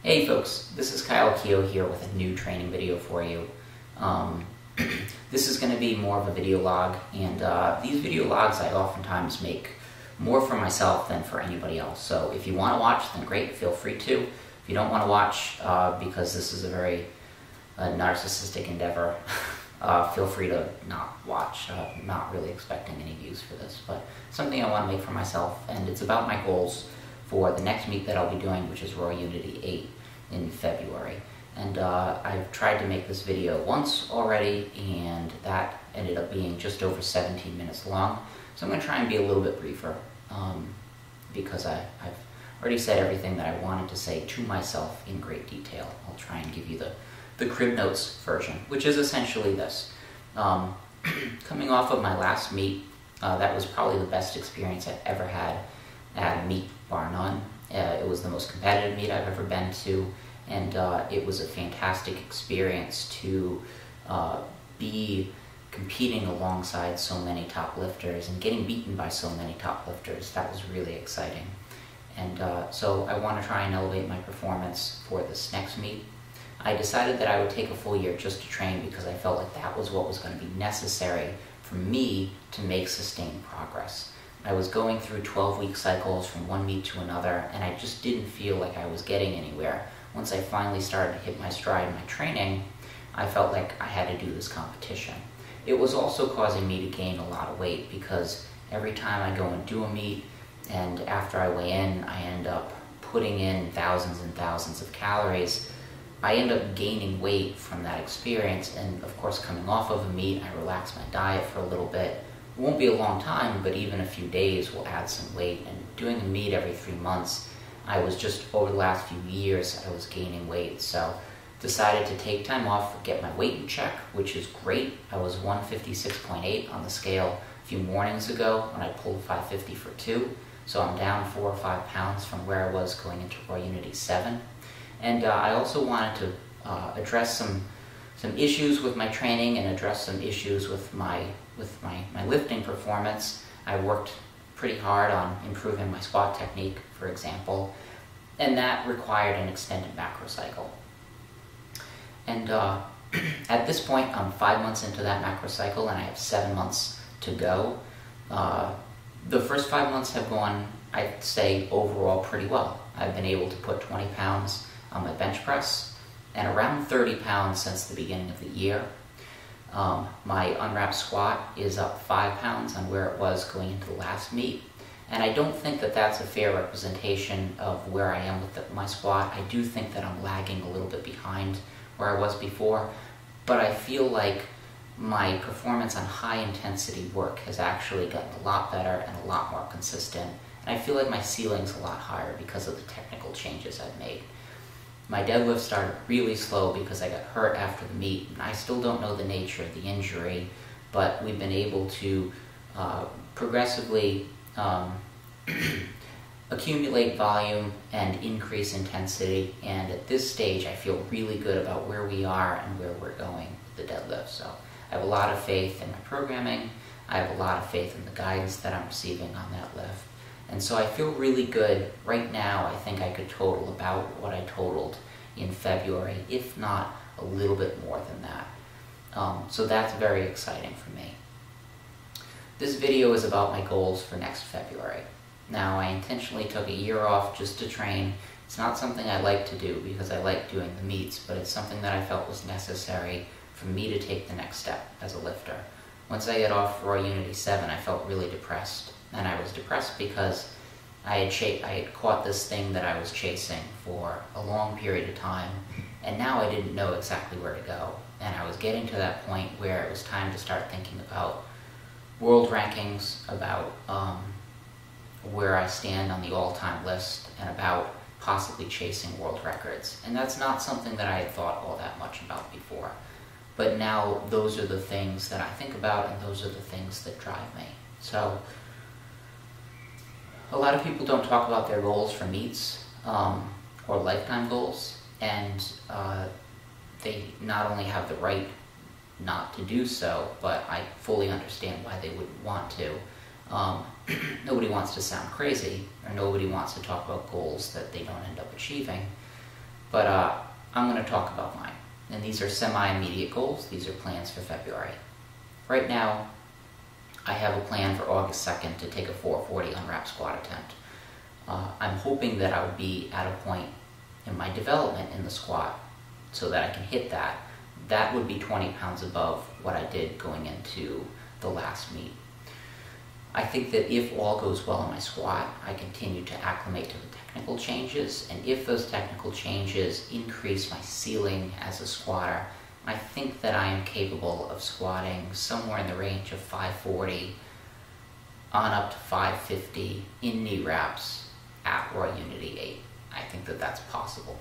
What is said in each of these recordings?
Hey folks, this is Keough here with a new training video for you. This is going to be more of a video log, and these video logs I oftentimes make more for myself than for anybody else. So if you want to watch, then great, feel free to. If you don't want to watch, because this is a very narcissistic endeavor, feel free to not watch. I'm not really expecting any views for this, but something I want to make for myself, and it's about my goals for the next meet that I'll be doing, which is Raw Unity 8 in February. And I've tried to make this video once already, and that ended up being just over 17 minutes long. So I'm going to try and be a little bit briefer, because I've already said everything that I wanted to say to myself in great detail. I'll try and give you the crib notes version, which is essentially this. Coming off of my last meet, that was probably the best experience I've ever had at a meet, bar none. It was the most competitive meet I've ever been to, and it was a fantastic experience to be competing alongside so many top lifters and getting beaten by so many top lifters. That was really exciting. And so I want to try and elevate my performance for this next meet. I decided that I would take a full year just to train because I felt like that was what was going to be necessary for me to make sustained progress. I was going through 12-week cycles from one meet to another, and I just didn't feel like I was getting anywhere. Once I finally started to hit my stride in my training, I felt like I had to do this competition. It was also causing me to gain a lot of weight because every time I go and do a meet, and after I weigh in, I end up putting in thousands and thousands of calories. I end up gaining weight from that experience, and of course coming off of a meet, I relax my diet for a little bit. It won't be a long time, but even a few days will add some weight, and doing a meet every 3 months, I was just, over the last few years, I was gaining weight, so decided to take time off, get my weight in check, which is great. I was 156.8 on the scale a few mornings ago when I pulled 550 for 2, so I'm down 4 or 5 pounds from where I was going into Raw Unity 7. And I also wanted to address some issues with my training and address some issues with my lifting performance. I worked pretty hard on improving my squat technique, for example, and that required an extended macro cycle. And at this point, I'm 5 months into that macro cycle, and I have 7 months to go. The first 5 months have gone, I'd say, overall pretty well. I've been able to put 20 pounds on my bench press, and around 30 pounds since the beginning of the year. My unwrapped squat is up 5 pounds on where it was going into the last meet, and I don't think that that's a fair representation of where I am with my squat. I do think that I'm lagging a little bit behind where I was before, but I feel like my performance on high intensity work has actually gotten a lot better and a lot more consistent, and I feel like my ceiling's a lot higher because of the technical changes I've made. My deadlift started really slow because I got hurt after the meet, and I still don't know the nature of the injury, but we've been able to progressively accumulate volume and increase intensity, and at this stage I feel really good about where we are and where we're going with the deadlift. So I have a lot of faith in my programming, I have a lot of faith in the guidance that I'm receiving on that lift. And so I feel really good. Right now, I think I could total about what I totaled in February, if not a little bit more than that. So that's very exciting for me. This video is about my goals for next February. Now, I intentionally took a year off just to train. It's not something I like to do because I like doing the meets, but it's something that I felt was necessary for me to take the next step as a lifter. Once I got off Raw Unity 7, I felt really depressed. And I was depressed because I had caught this thing that I was chasing for a long period of time, and now I didn't know exactly where to go. And I was getting to that point where it was time to start thinking about world rankings, about where I stand on the all-time list, and about possibly chasing world records. And that's not something that I had thought all that much about before. But now those are the things that I think about, and those are the things that drive me. So a lot of people don't talk about their goals for meets or lifetime goals, and they not only have the right not to do so, but I fully understand why they wouldn't want to. Nobody wants to sound crazy, or nobody wants to talk about goals that they don't end up achieving. but I'm going to talk about mine. And these are semi-immediate goals. These are plans for February. Right now, I have a plan for August 2nd to take a 440 unwrap squat attempt. I'm hoping that I would be at a point in my development in the squat so that I can hit that. That would be 20 pounds above what I did going into the last meet. I think that if all goes well in my squat, I continue to acclimate to the technical changes, and if those technical changes increase my ceiling as a squatter, I think that I am capable of squatting somewhere in the range of 540 on up to 550 in knee wraps at Raw Unity 8. I think that that's possible.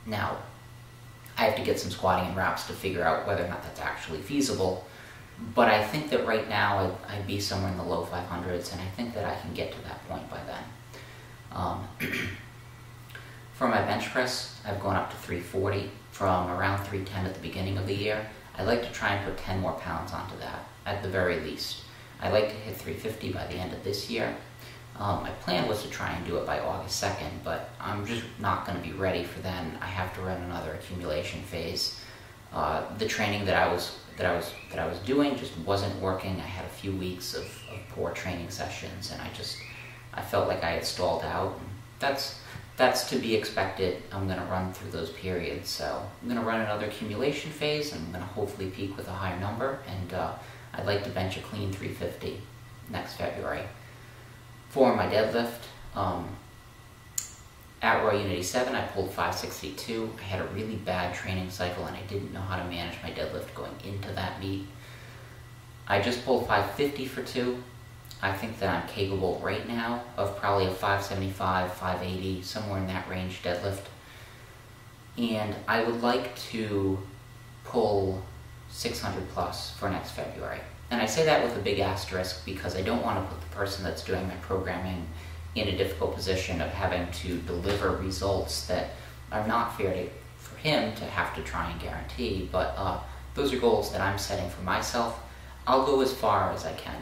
Now, I have to get some squatting and wraps to figure out whether or not that's actually feasible, but I think that right now I'd be somewhere in the low 500s, and I think that I can get to that point by then. For my bench press, I've gone up to 340 from around 310 at the beginning of the year. I'd like to try and put 10 more pounds onto that, at the very least. I'd like to hit 350 by the end of this year. My plan was to try and do it by August 2nd, but I'm just not going to be ready for then. I have to run another accumulation phase. The training that I was doing just wasn't working. I had a few weeks of poor training sessions, and I felt like I had stalled out. And that's to be expected. I'm going to run through those periods. So I'm going to run another accumulation phase, and I'm going to hopefully peak with a higher number, and I'd like to bench a clean 350 next February. For my deadlift, at Raw Unity 7, I pulled 562. I had a really bad training cycle, and I didn't know how to manage my deadlift going into that meet. I just pulled 550 for 2. I think that I'm capable right now of probably a 575, 580, somewhere in that range deadlift. And I would like to pull 600 plus for next February. And I say that with a big asterisk because I don't want to put the person that's doing my programming in a difficult position of having to deliver results that are not fair for him to have to try and guarantee. But those are goals that I'm setting for myself. I'll go as far as I can,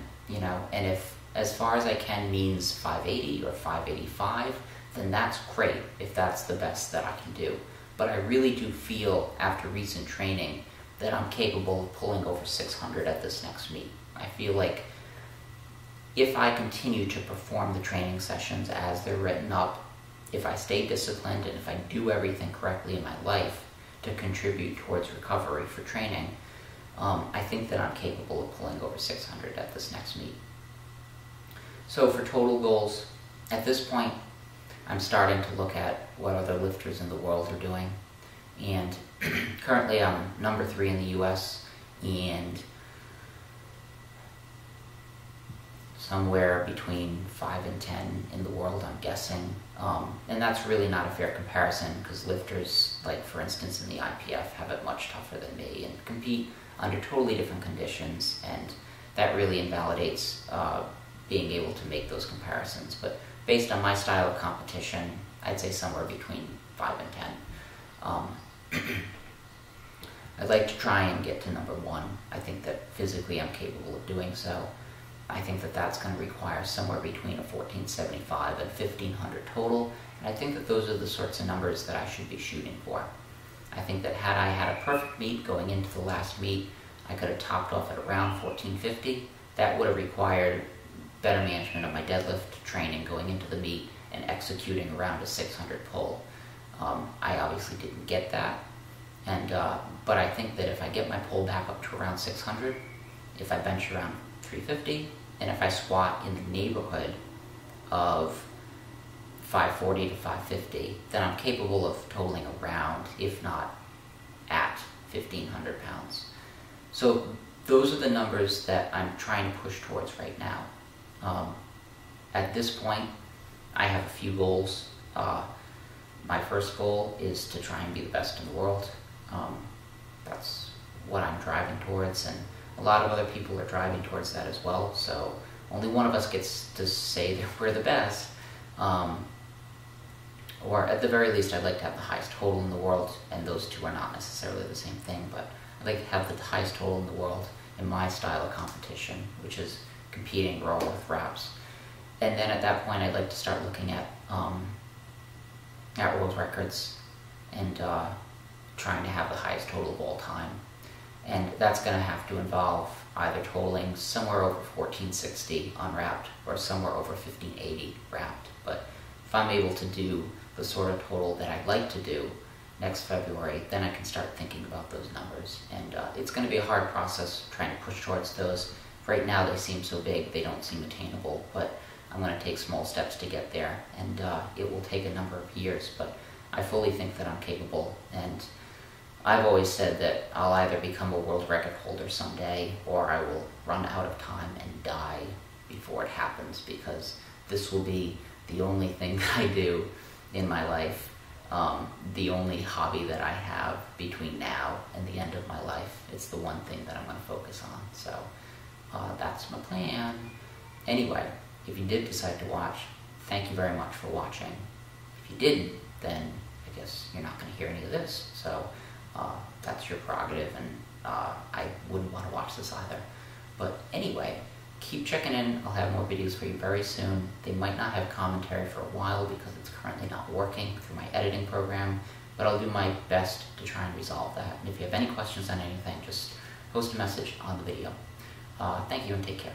and if as far as I can means 580 or 585, then that's great if that's the best that I can do. But I really do feel after recent training that I'm capable of pulling over 600 at this next meet. I feel like if I continue to perform the training sessions as they're written up, if I stay disciplined, and if I do everything correctly in my life to contribute towards recovery for training, I think that I'm capable of pulling over 600 at this next meet. So for total goals, at this point, I'm starting to look at what other lifters in the world are doing. And currently I'm number 3 in the US and somewhere between 5 and 10 in the world, I'm guessing. And that's really not a fair comparison because lifters, like for instance in the IPF, have it much tougher than me and compete under totally different conditions, and that really invalidates being able to make those comparisons. But based on my style of competition, I'd say somewhere between 5 and 10. I'd like to try and get to number 1. I think that physically I'm capable of doing so. I think that that's going to require somewhere between a 1475 and 1500 total, and I think that those are the sorts of numbers that I should be shooting for. I think that had I had a perfect meet going into the last meet, I could have topped off at around 1450. That would have required better management of my deadlift training going into the meet and executing around a 600 pull. I obviously didn't get that, and but I think that if I get my pull back up to around 600, if I bench around 350, and if I squat in the neighborhood of 540 to 550, then I'm capable of totaling around, if not at 1,500 pounds. So those are the numbers that I'm trying to push towards right now. At this point, I have a few goals. My first goal is to try and be the best in the world. That's what I'm driving towards, and a lot of other people are driving towards that as well, so only one of us gets to say that we're the best. Or at the very least, I'd like to have the highest total in the world, and those two are not necessarily the same thing, but I'd like to have the highest total in the world in my style of competition, which is competing raw with wraps. And then at that point, I'd like to start looking at world records. and trying to have the highest total of all time. And that's going to have to involve either totaling somewhere over 1460 unwrapped or somewhere over 1580 wrapped. But if I'm able to do the sort of total that I'd like to do next February, then I can start thinking about those numbers. And it's going to be a hard process trying to push towards those. Right now they seem so big, they don't seem attainable, but I'm going to take small steps to get there, and it will take a number of years, but I fully think that I'm capable. And I've always said that I'll either become a world record holder someday, or I will run out of time and die before it happens, because this will be the only thing that I do in my life, the only hobby that I have between now and the end of my life. It's the one thing that I'm going to focus on, so that's my plan. Anyway, if you did decide to watch, thank you very much for watching. If you didn't, then I guess you're not going to hear any of this, so that's your prerogative, and I wouldn't want to watch this either. But anyway, keep checking in. I'll have more videos for you very soon. They might not have commentary for a while because it's currently not working through my editing program, but I'll do my best to try and resolve that. And if you have any questions on anything, just post a message on the video. Thank you and take care.